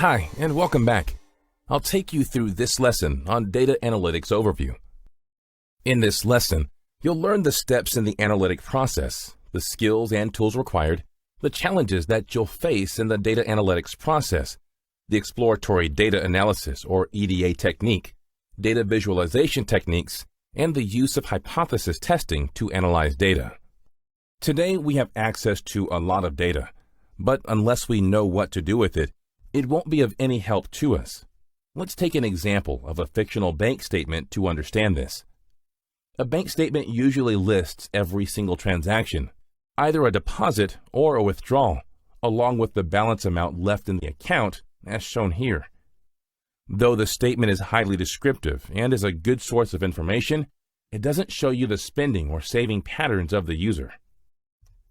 Hi, and welcome back. I'll take you through this lesson on Data Analytics Overview. In this lesson, you'll learn the steps in the analytic process, the skills and tools required, the challenges that you'll face in the data analytics process, the exploratory data analysis or EDA technique, data visualization techniques, and the use of hypothesis testing to analyze data. Today, we have access to a lot of data, but unless we know what to do with it, it won't be of any help to us. Let's take an example of a fictional bank statement to understand this. A bank statement usually lists every single transaction, either a deposit or a withdrawal, along with the balance amount left in the account, as shown here. Though the statement is highly descriptive and is a good source of information, it doesn't show you the spending or saving patterns of the user.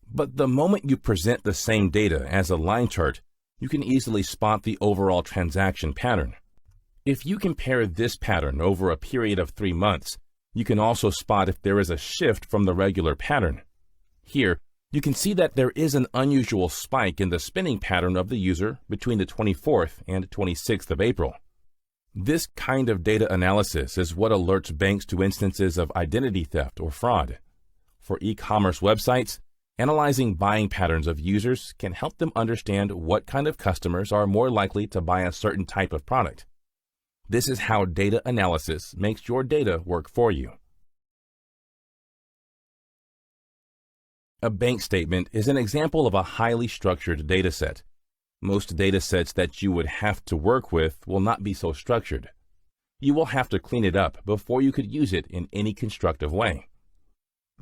But the moment you present the same data as a line chart, you can easily spot the overall transaction pattern. If you compare this pattern over a period of 3 months, you can also spot if there is a shift from the regular pattern. Here, you can see that there is an unusual spike in the spending pattern of the user between the 24th and 26th of April. This kind of data analysis is what alerts banks to instances of identity theft or fraud. For e-commerce websites, analyzing buying patterns of users can help them understand what kind of customers are more likely to buy a certain type of product. This is how data analysis makes your data work for you. A bank statement is an example of a highly structured data set. Most data sets that you would have to work with will not be so structured. You will have to clean it up before you could use it in any constructive way.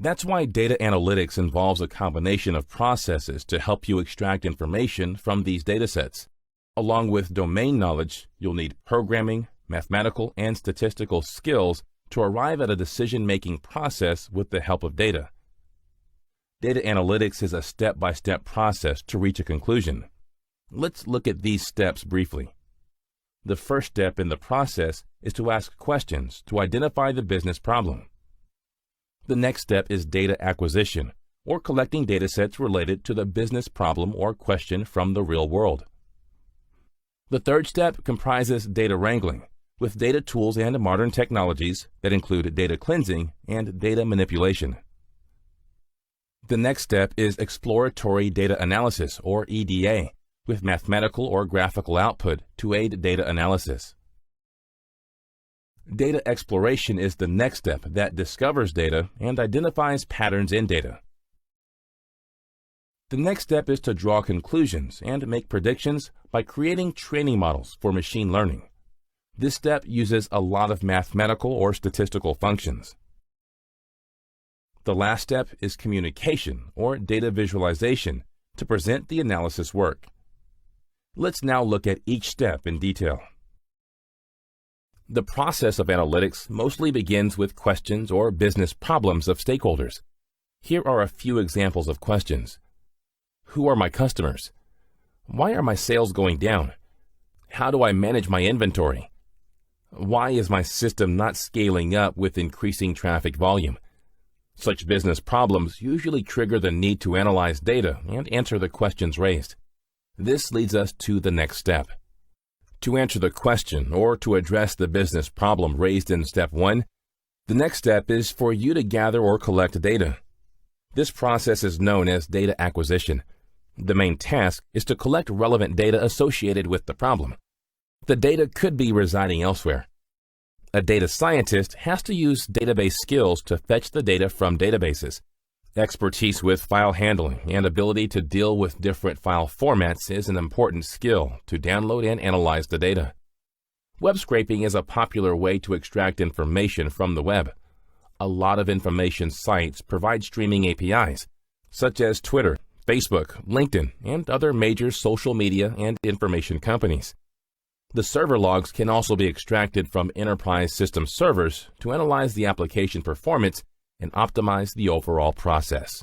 That's why data analytics involves a combination of processes to help you extract information from these data sets. Along with domain knowledge, you'll need programming, mathematical, and statistical skills to arrive at a decision-making process with the help of data. Data analytics is a step-by-step process to reach a conclusion. Let's look at these steps briefly. The first step in the process is to ask questions to identify the business problem. The next step is data acquisition, or collecting data sets related to the business problem or question from the real world. The third step comprises data wrangling, with data tools and modern technologies that include data cleansing and data manipulation. The next step is exploratory data analysis, or EDA, with mathematical or graphical output to aid data analysis. Data exploration is the next step that discovers data and identifies patterns in data. The next step is to draw conclusions and make predictions by creating training models for machine learning. This step uses a lot of mathematical or statistical functions. The last step is communication or data visualization to present the analysis work. Let's now look at each step in detail. The process of analytics mostly begins with questions or business problems of stakeholders. Here are a few examples of questions. Who are my customers? Why are my sales going down? How do I manage my inventory? Why is my system not scaling up with increasing traffic volume? Such business problems usually trigger the need to analyze data and answer the questions raised. This leads us to the next step. To answer the question or to address the business problem raised in step 1, the next step is for you to gather or collect data. This process is known as data acquisition. The main task is to collect relevant data associated with the problem. The data could be residing elsewhere. A data scientist has to use database skills to fetch the data from databases. Expertise with file handling and ability to deal with different file formats is an important skill to download and analyze the data. Web scraping is a popular way to extract information from the web. A lot of information sites provide streaming APIs, such as Twitter, Facebook, LinkedIn, and other major social media and information companies. The server logs can also be extracted from enterprise system servers to analyze the application performance and optimize the overall process.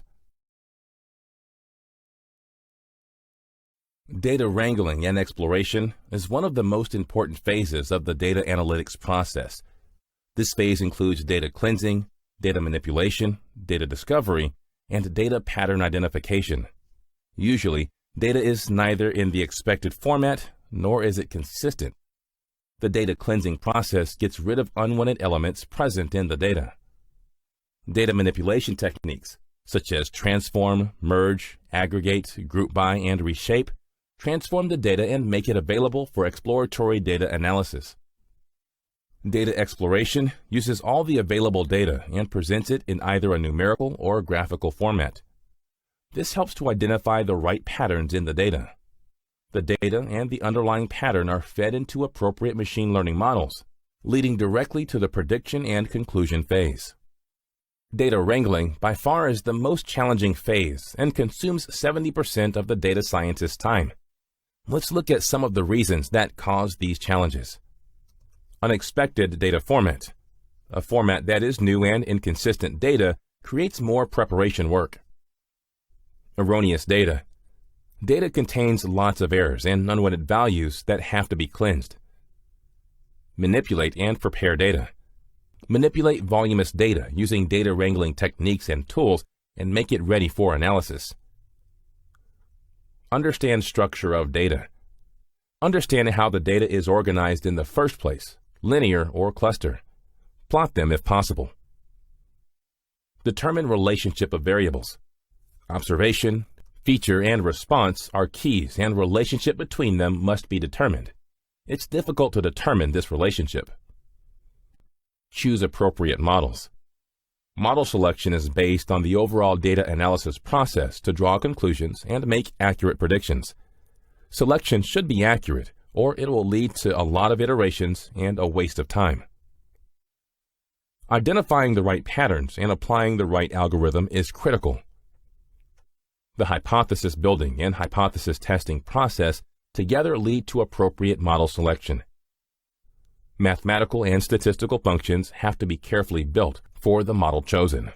Data wrangling and exploration is one of the most important phases of the data analytics process. This phase includes data cleansing, data manipulation, data discovery, and data pattern identification. Usually, data is neither in the expected format nor is it consistent. The data cleansing process gets rid of unwanted elements present in the data. Data manipulation techniques, such as transform, merge, aggregate, group by, and reshape, transform the data and make it available for exploratory data analysis. Data exploration uses all the available data and presents it in either a numerical or graphical format. This helps to identify the right patterns in the data. The data and the underlying pattern are fed into appropriate machine learning models, leading directly to the prediction and conclusion phase. Data wrangling by far is the most challenging phase and consumes 70% of the data scientist's time. Let's look at some of the reasons that cause these challenges. Unexpected data format. A format that is new and inconsistent data creates more preparation work. Erroneous data. Data contains lots of errors and unwanted values that have to be cleansed. Manipulate and prepare data. Manipulate voluminous data using data wrangling techniques and tools and make it ready for analysis. Understand structure of data. Understand how the data is organized in the first place, linear or cluster. Plot them if possible. Determine relationship of variables. Observation, feature, and response are keys, and relationship between them must be determined. It's difficult to determine this relationship. Choose appropriate models. Model selection is based on the overall data analysis process to draw conclusions and make accurate predictions. Selection should be accurate, or it will lead to a lot of iterations and a waste of time. Identifying the right patterns and applying the right algorithm is critical. The hypothesis building and hypothesis testing process together lead to appropriate model selection. Mathematical and statistical functions have to be carefully built for the model chosen.